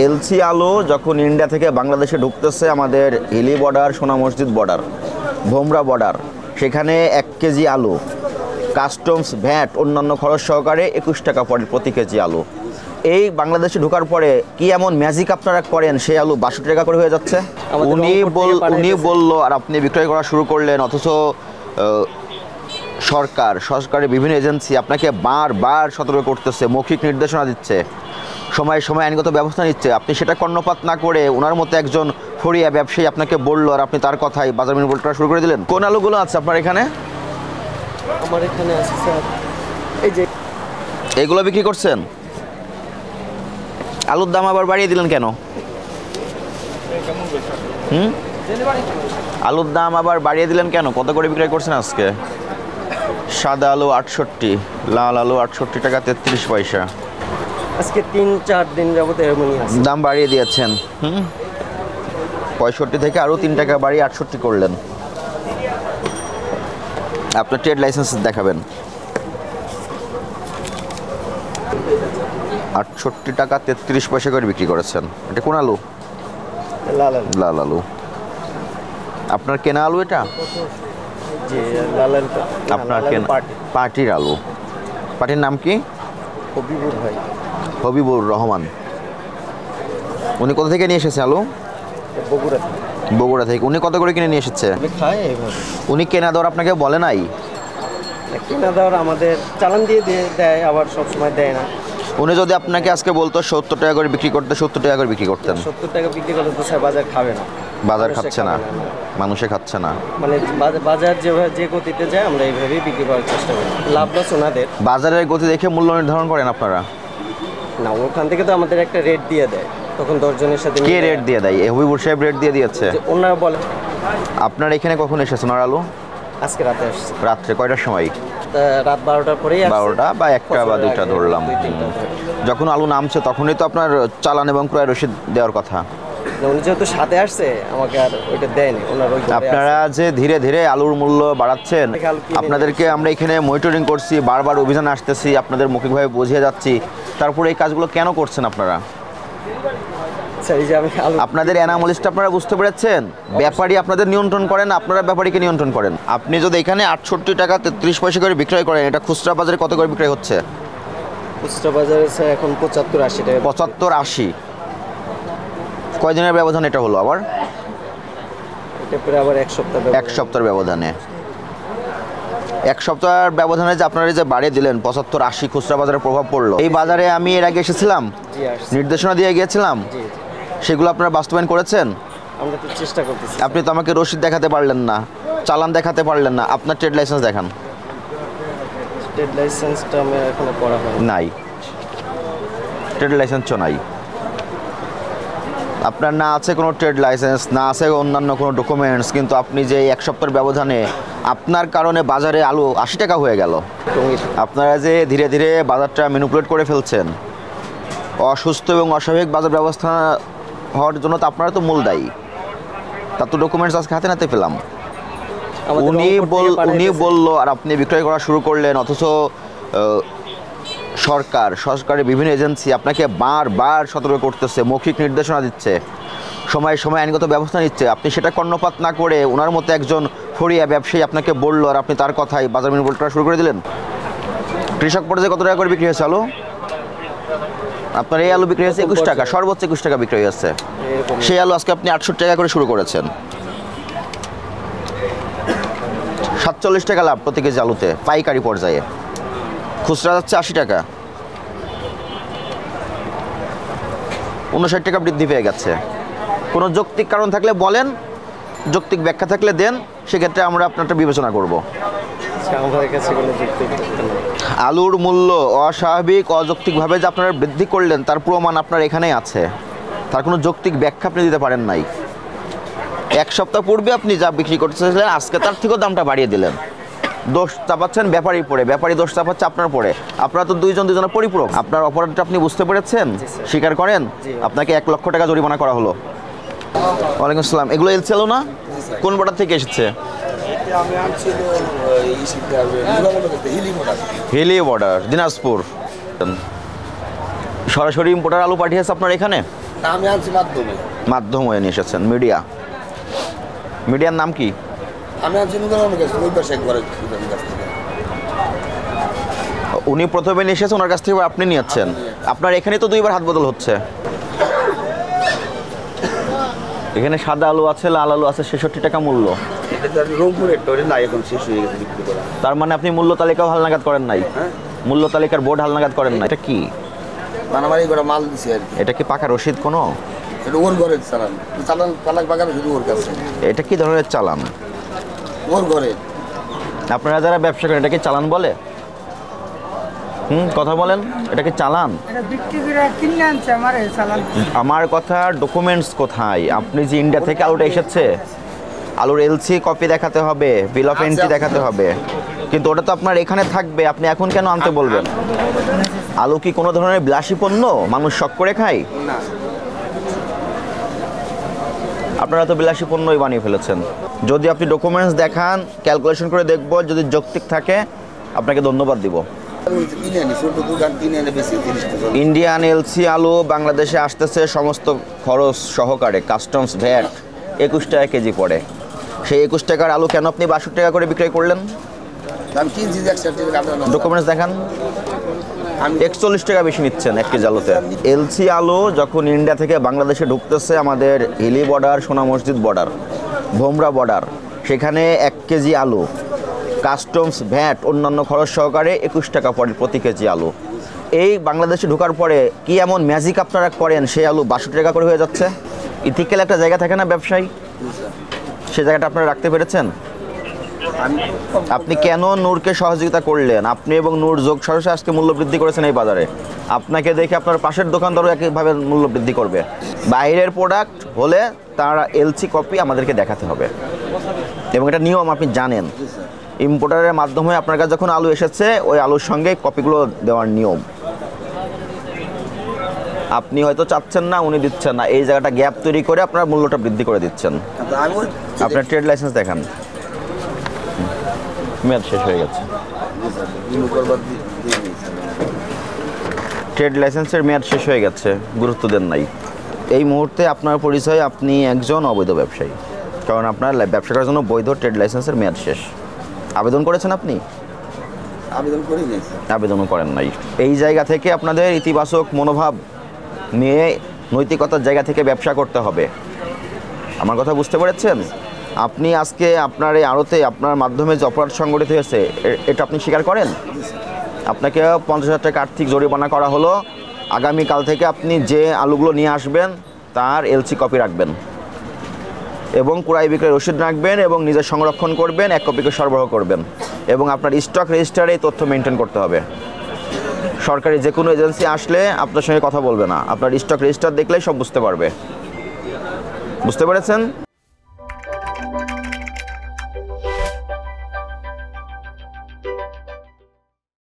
LC আলু যখন India থেকে বাংলাদেশে ঢুকতেছে আমাদের হিলি বর্ডার, সোনা মসজিদ বর্ডার, ভোমরা বর্ডার, সেখানে 1 কেজি আলু কাস্টমস, ভ্যাট, অন্যান্য খরচ সহকারে 21 টাকা পড়ে প্রতি কেজি আলু। এই বাংলাদেশে ঢোকার পরে কি এমন ম্যাজিক আপনারা করেন সেই আলু 62 টাকা করে হয়ে যাচ্ছে? উনি বললো আর আপনি বিক্রয় করা শুরু করলেন, অথচ সরকারের বিভিন্ন এজেন্সি আপনাকে বারবার সতর্ক করতেছে, মৌখিক নির্দেশনা দিচ্ছে, সময়ে সময়ে আইনগত ব্যবস্থা নিচ্ছে। আপনি সেটা কর্ণপাত না করে ওনার মতো একজন ফরিয়া ব্যবসায়ী আপনাকে বললো আর আপনি তার কথাই বাজার মিল করা শুরু করে দিলেন। কোন আলুগুলো আছে আপনার এখানে? আমার এখানে আছে স্যার, এই যে এগুলো বিক্রি করছেন। আলুর দাম আবার বাড়িয়ে দিলেন কেন? আলুর দাম আবার বাড়িয়ে দিলেন কেন? কত করে বিক্রয় করছেন আজকে? সাদা আলু 68, লাল আলু 68 টাকা 33 পয়সা। আজকে 3-4 দিন যাবত এমনই আছে, দাম বাড়িয়ে দিয়েছেন। 65 থেকে আরও 3 টাকা বাড়িয়ে 68 করলেন। আপনার ট্রেড লাইসেন্স দেখাবেন। 68 টাকা 33 পয়সা করে বিক্রি করেছেন। এটা কোন আলু? লাল আলু। আপনার কেনা আলু এটা? জি, লাল আলু। আপনার কেনা পার্টির আলু। পার্টির নাম কি? হবিবুর ভাই। হবিবুর রহমান। উনি কোথা থেকে নিয়ে এসেছে আলু? বগুড়া থেকে। উনি কত করে কিনে নিয়ে এসেছে? উনি কেনা দর আপনাকে বলে নাই? কেনা দর আমাদের চালান দিয়ে দেয়, আবার সবসময় দেয় না। উনি যদি আপনাকে আজকে বলতো 70 টাকা করে বিক্রি করতে, 70 টাকা করে বিক্রি করতেন? 70 টাকা বিক্রি করলে তো স্যার বাজার খাবে না। বাজার খাচ্ছে না, মানুষে খাচ্ছে না। মানে বাজার যেভাবে যে গতিতে যায় আমরা এইভাবেই বিক্রি করার চেষ্টা করি, লাভ লস ওনাদের। বাজারের গতি দেখে মূল্য নির্ধারণ করেন আপনারা? না, ওখান থেকে তো আমাদের একটা রেট দিয়ে দেয়, তখন 10 জনের সাথে। কে রেট দিয়ে দেয়? হবিবুর সাহেব রেট দিয়ে দিয়েছে? ওনারা বলে। আপনার এখানে কখন এসেছেন ওনার আলু? আজকে রাতে আসছে। রাত্রে কয়টার সময়? রাত 12টার পরেই। 12টা বা 1টা বা 2টা ধরলাম। যখন আলু নামছে তখনই তো আপনার চালান এবং ক্রয় রসিদ দেওয়ার কথা। উনি যেহেতু সাথে আসছে আমাকে আর ওইটা দেয়নি। আপনারা যে ধীরে ধীরে আলুর মূল্য বাড়াচ্ছেন, আপনাদেরকে আমরা এখানে মনিটরিং করছি, বারবার অভিযান আসতেছি, আপনাদের মৌখিকভাবে বুঝিয়ে যাচ্ছি, তারপরে এই কাজগুলো কেন করছেন আপনারা? আপনাদের অ্যানামলিস্ট আপনারা বুঝতে পেরেছেন? ব্যাপারী আপনাদের নিয়ন্ত্রণ করেন, আপনারা ব্যাপারীকে নিয়ন্ত্রণ করেন। আপনি যদি এখানে 68 টাকা 33 পয়সা করে বিক্রয় করেন, এটা খুচরা বাজারে কত করে বিক্রয় হচ্ছে? খুচরা বাজারে এখন 75-80 টাকা। 75-80। কয়দিনের ব্যবধান এটা হলো আবার? এটা পরে আবার 1 সপ্তাহ। 1 সপ্তাহের ব্যবধানে। 1 সপ্তাহের ব্যবধানে যে আপনারা যে বাড়িয়ে দিলেন 75-80 খুচরা বাজারে প্রভাব পড়লো। এই বাজারে আমি এর আগে এসেছিলাম, নির্দেশনা দিয়ে গিয়েছিলাম, সেগুলো আপনারা বাস্তবায়ন করেছেন? আমরা তো চেষ্টা করতেছি। আপনি তো আমাকে রসিদ দেখাতে পারলেন না, চালান দেখাতে পারলেন না। আপনার ট্রেড লাইসেন্স দেখান। ট্রেড লাইসেন্সটা আমি এখনো করা হয়নি। নাই, ট্রেড লাইসেন্সও নাই। আপনার না আছে কোনো ট্রেড লাইসেন্স, না আছে অন্যান্য কোনো ডকুমেন্টস, কিন্তু আপনি যে 1 সপ্তাহের ব্যবধানে আপনার কারণে বাজারে আলু 80 টাকা হয়ে গেল। আপনারা যে ধীরে ধীরে বাজারটা ম্যানিপুলেট করে ফেলছেন, অসুস্থ এবং অস্বাভাবিক বাজার ব্যবস্থা হওয়ার জন্য তো আপনারা তো মূল দায়ী। তার তো ডকুমেন্টস আজকে হাতে নাতে পেলাম। উনি বললো আর আপনি বিক্রয় করা শুরু করলেন, অথচ সরকারের বিভিন্ন এজেন্সি আপনাকে বারবার সতর্ক করতেছে, মৌখিক নির্দেশনা দিচ্ছে, সময়ে সময়ে আইনগত ব্যবস্থা নিচ্ছে। আপনি সেটা কর্ণপাত না করে ওনার মতো একজন ফরিয়া ব্যবসায়ী আপনাকে বললো আর আপনি তার কথাই বাজার মিল করা শুরু করে দিলেন। কৃষক পর্যায়ে কত টাকা করে বিক্রি হয়েছে আলু? আপনার এই আলু বিক্রি হয়েছে 21 টাকা, সর্বোচ্চ 21 টাকা বিক্রি হয়েছে। সেই আলু আজকে আপনি 68 টাকা করে শুরু করেছেন। 47 টাকা লাভ প্রতি কেজি আলুতে পাইকারি পর্যায়ে। খুচরা যাচ্ছে 80 টাকা, 59 টাকা বৃদ্ধি পেয়ে গেছে। কোনো যৌক্তিক কারণ থাকলে বলেন, যৌক্তিক ব্যাখ্যা থাকলে দেন, সেক্ষেত্রে আমরা আপনারটা বিবেচনা করব। আলুর মূল্য অস্বাভাবিক অযৌক্তিকভাবে যে আপনারা বৃদ্ধি করলেন তার প্রমাণ আপনার এখানেই আছে। তার কোনো যৌক্তিক ব্যাখ্যা আপনি দিতে পারেন নাই। 1 সপ্তাহ পূর্বে আপনি যা বিক্রি করতেছিলেন আজকে তার থেকেও দামটা বাড়িয়ে দিলেন। দোষ চাপাচ্ছেন ব্যাপারীর পরে, ব্যাপারী দোষ চাপাচ্ছে আপনার পরে। আপনারা তো দুজনের পরিপূরক। আপনার অপরাধটা আপনি বুঝতে পেরেছেন, স্বীকার করেন। আপনাকে 1 লক্ষ টাকা জরিমানা করা হলো। ওয়ালাইকুম আসসালাম। এগুলো এলসি আলু না? কোন বর্ডার থেকে এসেছে? হিলি বর্ডার, দিনাজপুর। সরাসরি ইম্পোর্টার আলু পাঠিয়েছে আপনার এখানে? না, আমি আনছি মাধ্যমে। মাধ্যম হয়ে নিয়ে এসেছেন। মিডিয়ার নাম কি? আমি আনছি নুরুলের কাছ থেকে, ওই পাশে একবার কাছ থেকে। উনি প্রথমে নিয়ে এসেছেন, ওনার কাছ থেকে আপনি নিয়েছেন। আপনার এখানে তো 2বার হাত বদল হচ্ছে। এখানে সাদা আলু আছে, লাল আলু আছে, 66 টাকা মূল্য। রংপুরের টোরে না, এখন শেষ হয়ে গেছে বিক্রি করা। তার মানে আপনি মূল্য তালিকাও হালনাগাদ করেন নাই? হ্যাঁ, মূল্য তালিকার বোর্ড হালনাগাদ করেন নাই। এটা কি? মানামারি করে মাল দিছে আর কি। এটা কি পাকা রসিদ কোনো? এটা ওর ঘরের চালান, চালান পালাক বাগানে শুধু ওর কাছে। এটা কি ধরনের চালান? ওর ঘরে। আপনারা যারা ব্যবসা করেন এটা কি চালান বলে? কথা বলেন, এটা কি চালান? এটা বিক্রি করে কিনে আনছে আমার এই চালান। আমার কথা, ডকুমেন্টস কোথায়? আপনি যে ইন্ডিয়া থেকে আলুটা এসেছে, আলুর এলসি কপি দেখাতে হবে, বিল অফ এন্ট্রি দেখাতে হবে, কিন্তু ওটা তো আপনার এখানে থাকবে। আপনি এখন কেন আনতে বলবেন? আলু কি কোনো ধরনের বিলাসী পণ্য মানুষ শখ করে খায়? না, আপনারা তো বিলাসী পণ্যই বানিয়ে ফেলেছেন। যদি আপনি ডকুমেন্টস দেখান, ক্যালকুলেশন করে দেখব, যদি যৌক্তিক থাকে আপনাকে ধন্যবাদ দিব। কিনে আনি, ছোট দোকান কিনে এনে বেশি 30 টাকা। ইন্ডিয়ান এলসি আলু বাংলাদেশে আসতেছে সমস্ত খরচ সহকারে, কাস্টমস ভ্যাট 21 টাকা কেজি পড়ে। সেই 21 টাকার আলু কেন আপনি 62 টাকা করে বিক্রয় করলেন? আমি কিনছি 160 টাকা। ডকুমেন্টস দেখান। 41 টাকা বেশি নিচ্ছেন 1 কেজি আলুতে। এলসি আলু যখন ইন্ডিয়া থেকে বাংলাদেশে ঢুকতেছে, আমাদের হিলি বর্ডার, সোনা মসজিদ বর্ডার, ভোমরা বর্ডার, সেখানে 1 কেজি আলু কাস্টমস ভ্যাট অন্যান্য খরচ সহকারে 21 টাকা পড়ে প্রতি কেজি আলু। এই বাংলাদেশে ঢোকার পরে কি এমন ম্যাজিক আপনারা করেন সেই আলু 62 টাকা করে হয়ে যাচ্ছে? ইথিক্যাল একটা জায়গা থাকে না ব্যবসায়ী, সে জায়গাটা আপনারা রাখতে পেরেছেন? আপনি কেন নূরকে সহযোগিতা করলেন? আপনি এবং নূর যোগ সরসে আজকে মূল্য বৃদ্ধি করেছেন এই বাজারে। আপনাকে দেখে আপনার পাশের দোকানদারও একইভাবে মূল্য বৃদ্ধি করবে। বাইরের প্রোডাক্ট হলে তার এলসি কপি আমাদেরকে দেখাতে হবে, এবং এটা নিয়ম আপনি জানেন। ইম্পোর্টারের মাধ্যমে আপনার কাছে যখন আলু এসেছে, ওই আলুর সঙ্গে কপিগুলো দেওয়ার নিয়ম। আপনি হয়তো চাচ্ছেন না, উনি দিচ্ছেন না, এই জায়গাটা গ্যাপ তৈরি করে আপনার মূল্যটা বৃদ্ধি করে দিচ্ছেন। আপনার ট্রেড লাইসেন্স দেখান। মেয়াদ শেষ হয়ে গেছে। ট্রেড লাইসেন্সের মেয়াদ শেষ হয়ে গেছে, গুরুত্ব দেন নাই। এই মুহূর্তে আপনার পরিচয় আপনি একজন অবৈধ ব্যবসায়ী, কারণ আপনার ব্যবসা করার জন্য বৈধ ট্রেড লাইসেন্সের মেয়াদ শেষ। আবেদন করেছেন আপনি? আবেদন করি নাই। আবেদনও করেন নাই। এই জায়গা থেকে আপনাদের ইতিবাচক মনোভাব নিয়ে নৈতিকতার জায়গা থেকে ব্যবসা করতে হবে। আমার কথা বুঝতে পেরেছেন? আপনি আজকে আপনার এই আড়তে আপনার মাধ্যমে যে অপরাধ সংগঠিত হয়েছে, এটা আপনি স্বীকার করেন? আপনাকে 50,000 টাকা আর্থিক জরিমানা করা হলো। আগামীকাল থেকে আপনি যে আলুগুলো নিয়ে আসবেন তার এলসি কপি রাখবেন, এবং ক্রয় বিক্রয় রসিদ রাখবেন, এবং নিজে সংরক্ষণ করবেন, 1 কপিকে সরবরাহ করবেন, এবং আপনার স্টক রেজিস্টারে এই তথ্য মেনটেন করতে হবে। সরকারি যে কোনো এজেন্সি আসলে আপনার সঙ্গে কথা বলবে না, আপনার স্টক রেজিস্টার দেখলেই সব বুঝতে পারবে। বুঝতে পেরেছেন?